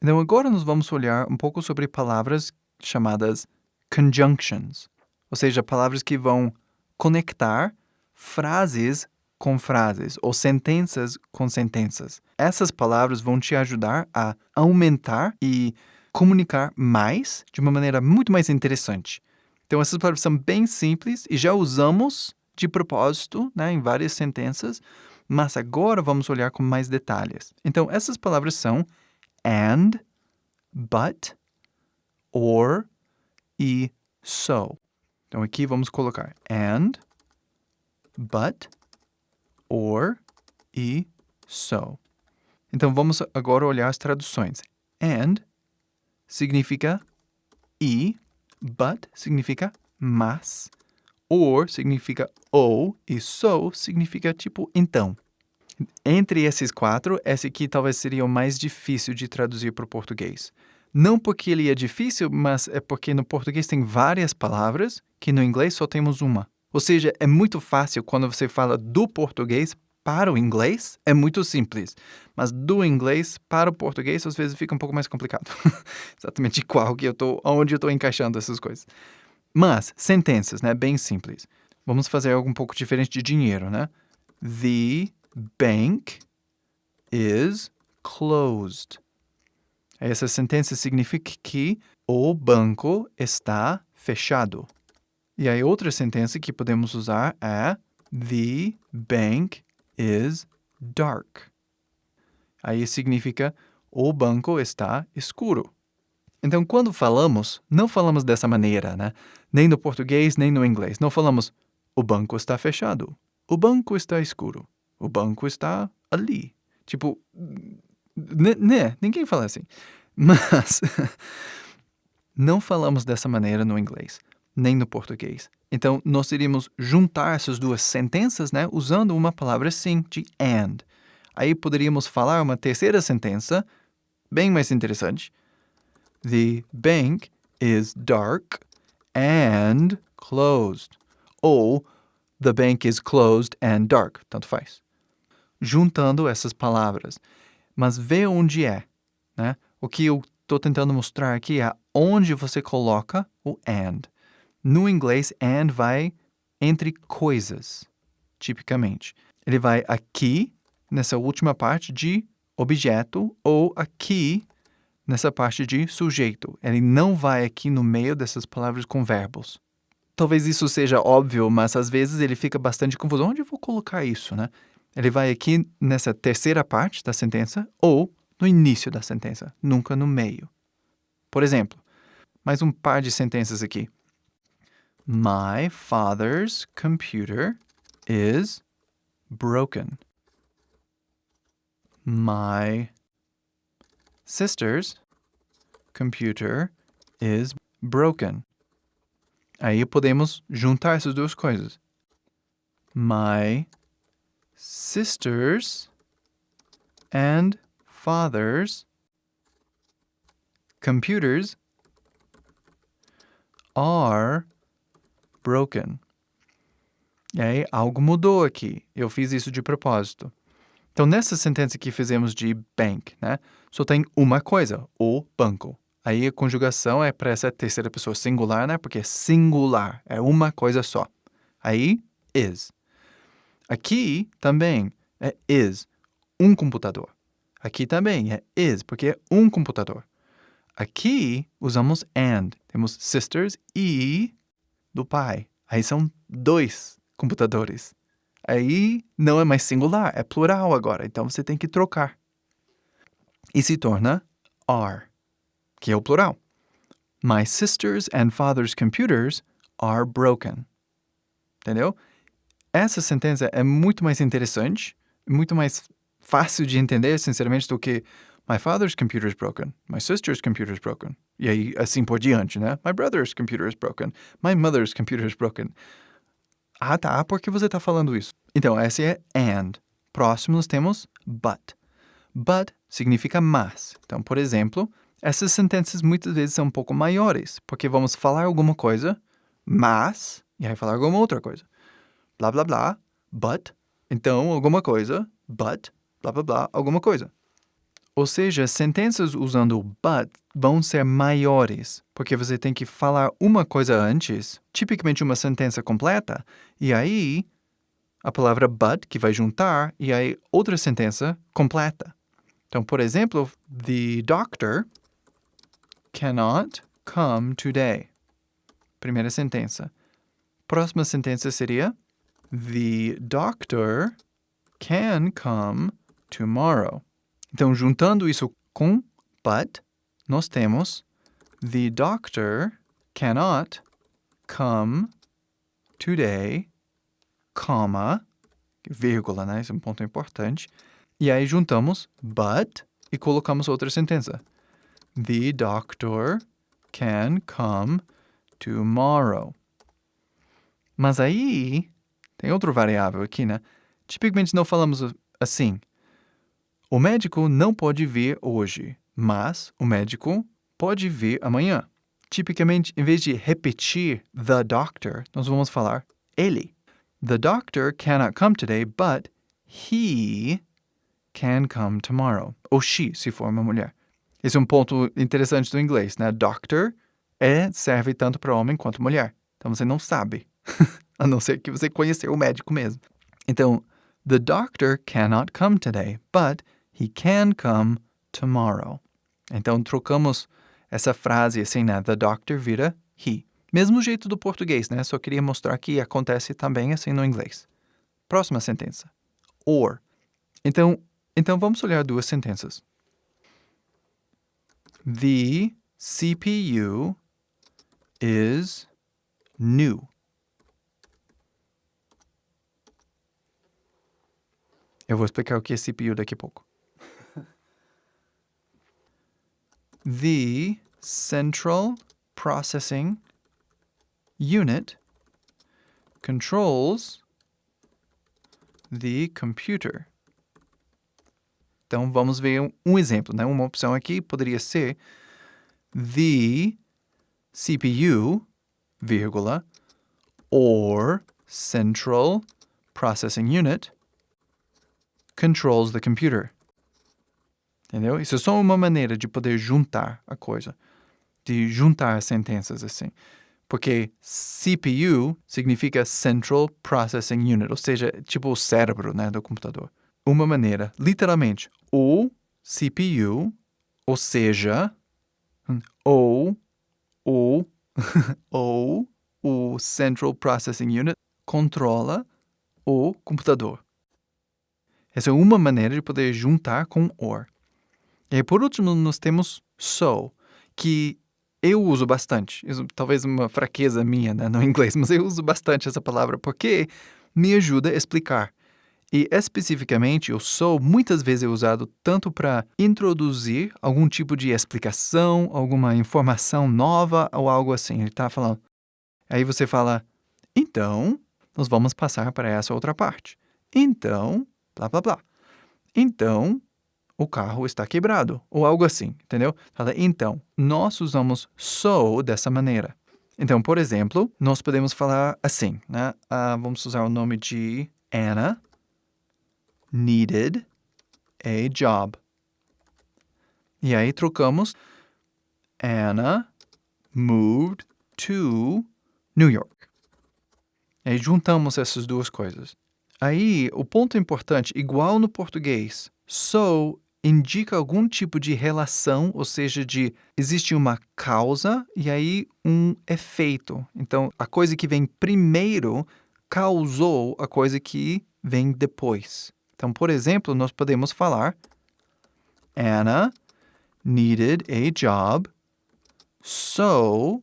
Então, agora nós vamos olhar um pouco sobre palavras chamadas conjunctions, ou seja, palavras que vão conectar frases com frases ou sentenças com sentenças. Essas palavras vão te ajudar a aumentar e comunicar mais de uma maneira muito mais interessante. Então, essas palavras são bem simples e já usamos de propósito, né, em várias sentenças, mas agora vamos olhar com mais detalhes. Então, essas palavras são and, but, or e so. Então, aqui vamos colocar and, but, or e so. Então, vamos agora olhar as traduções. And significa e, but significa mas, or significa ou e so significa tipo então. Entre esses quatro, esse aqui talvez seria o mais difícil de traduzir para o português. Não porque ele é difícil, mas é porque no português tem várias palavras que no inglês só temos uma. Ou seja, é muito fácil quando você fala do português para o inglês, é muito simples. Mas do inglês para o português, às vezes fica um pouco mais complicado. Exatamente onde eu estou encaixando essas coisas. Mas, sentenças, né? Bem simples. Vamos fazer algo um pouco diferente de dinheiro, né? The bank is closed. Essa sentença significa que o banco está fechado. E a outra sentença que podemos usar é the bank is dark. Aí significa o banco está escuro. Então, quando falamos, não falamos dessa maneira, né? Nem no português, nem no inglês. Não falamos o banco está fechado. O banco está escuro. O banco está ali. Tipo, ninguém fala assim. Mas não falamos dessa maneira no inglês, nem no português. Então, nós iríamos juntar essas duas sentenças, né, usando uma palavra assim, de and. Aí poderíamos falar uma terceira sentença, bem mais interessante. The bank is dark and closed. Ou the bank is closed and dark. Tanto faz. Juntando essas palavras. Mas vê onde é, né? O que eu estou tentando mostrar aqui é onde você coloca o and. No inglês, and vai entre coisas, tipicamente. Ele vai aqui, nessa última parte de objeto, ou aqui, nessa parte de sujeito. Ele não vai aqui no meio dessas palavras com verbos. Talvez isso seja óbvio, mas às vezes ele fica bastante confuso. Onde eu vou colocar isso, né? Ele vai aqui nessa terceira parte da sentença ou no início da sentença, nunca no meio. Por exemplo, mais um par de sentenças aqui. My father's computer is broken. My sister's computer is broken. Aí podemos juntar essas duas coisas. My sister's and father's computers are broken. E aí, algo mudou aqui. Eu fiz isso de propósito. Então, nessa sentença que fizemos de bank, né, só tem uma coisa, o banco. Aí a conjugação é para essa terceira pessoa singular, né, porque é singular, é uma coisa só. Aí, is. Aqui também é is, um computador. Aqui também é is, porque é um computador. Aqui usamos and. Temos sisters e do pai. Aí são dois computadores. Aí não é mais singular, é plural agora. Então você tem que trocar. E se torna are, que é o plural. My sister's and father's computers are broken. Entendeu? Essa sentença é muito mais interessante, muito mais fácil de entender, sinceramente, do que my father's computer is broken, my sister's computer is broken. E aí, assim por diante, né? My brother's computer is broken, my mother's computer is broken. Ah, tá, por que você está falando isso? Então, essa é and. Próximo, nós temos but. But significa mas. Então, por exemplo, essas sentenças muitas vezes são um pouco maiores, porque vamos falar alguma coisa, mas, e aí falar alguma outra coisa. Blá, blá, blá, but, então, alguma coisa, but, blá, blá, blá, alguma coisa. Ou seja, sentenças usando o but vão ser maiores, porque você tem que falar uma coisa antes, tipicamente uma sentença completa, e aí a palavra but, que vai juntar, e aí outra sentença completa. Então, por exemplo, the doctor cannot come today. Primeira sentença. Próxima sentença seria the doctor can come tomorrow. Então, juntando isso com but, nós temos the doctor cannot come today, comma, vírgula, né? Esse é um ponto importante. E aí juntamos but e colocamos outra sentença. The doctor can come tomorrow. Mas aí tem outro variável aqui, né? Tipicamente não falamos assim. O médico não pode vir hoje, mas o médico pode vir amanhã. Tipicamente, em vez de repetir the doctor, nós vamos falar ele. The doctor cannot come today, but he can come tomorrow. Ou she, se for uma mulher. Esse é um ponto interessante do inglês, né? Doctor serve tanto para homem quanto mulher. Então você não sabe, a não ser que você conheceu o médico mesmo. Então, the doctor cannot come today, but he can come tomorrow. Então, trocamos essa frase assim, né? The doctor vira he. Mesmo jeito do português, né? Só queria mostrar que acontece também assim no inglês. Próxima sentença. Or. Então vamos olhar duas sentenças. The CPU is new. Eu vou explicar o que é CPU daqui a pouco. The Central Processing Unit controls the computer. Então, vamos ver um exemplo, né? Uma opção aqui poderia ser the CPU, vírgula, or Central Processing Unit controls the computer. Entendeu? Isso é só uma maneira de poder juntar a coisa, de juntar as sentenças assim. Porque CPU significa Central Processing Unit, ou seja, tipo o cérebro, né, do computador. Uma maneira, literalmente, o CPU, ou seja, ou o Central Processing Unit controla o computador. Essa é uma maneira de poder juntar com or. E aí, por último, nós temos so, que eu uso bastante. Isso, talvez uma fraqueza minha, né, no inglês, mas eu uso bastante essa palavra porque me ajuda a explicar. E, especificamente, o so muitas vezes é usado tanto para introduzir algum tipo de explicação, alguma informação nova ou algo assim. Ele está falando. Aí você fala, então, nós vamos passar para essa outra parte. Então, blá, blá, blá. Então, o carro está quebrado, ou algo assim, entendeu? Fala, então, nós usamos so dessa maneira. Então, por exemplo, nós podemos falar assim, né? Vamos usar o nome de Anna needed a job. E aí trocamos Anna moved to New York. E aí juntamos essas duas coisas. Aí, o ponto importante, igual no português, so indica algum tipo de relação, ou seja, existe uma causa e aí um efeito. Então, a coisa que vem primeiro causou a coisa que vem depois. Então, por exemplo, nós podemos falar Anna needed a job, so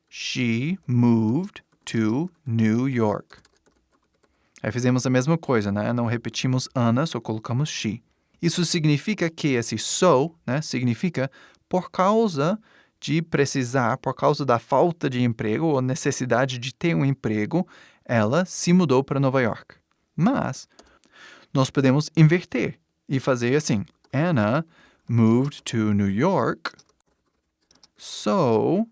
she moved to New York. Aí fizemos a mesma coisa, né? Não repetimos Anna, só colocamos she. Isso significa que esse so, né, significa por causa de precisar, por causa da falta de emprego ou necessidade de ter um emprego, ela se mudou para Nova York. Mas nós podemos inverter e fazer assim. Anna moved to New York, so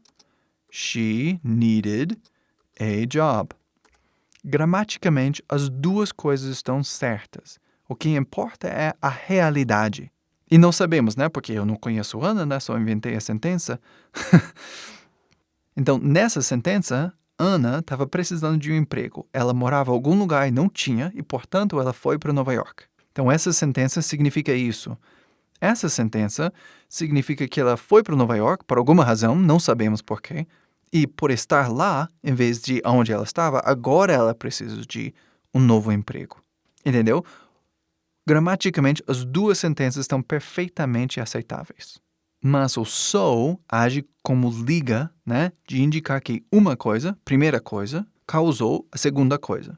she needed a job. Gramaticamente, as duas coisas estão certas. O que importa é a realidade. E não sabemos, né? Porque eu não conheço Ana, né? Só inventei a sentença. Então, nessa sentença, Ana estava precisando de um emprego. Ela morava em algum lugar e não tinha, e, portanto, ela foi para Nova York. Então, essa sentença significa isso. Essa sentença significa que ela foi para Nova York por alguma razão, não sabemos por quê, e por estar lá, em vez de onde ela estava, agora ela precisa de um novo emprego. Entendeu? Gramaticamente, as duas sentenças estão perfeitamente aceitáveis. Mas o so age como liga, né, de indicar que uma coisa, primeira coisa, causou a segunda coisa.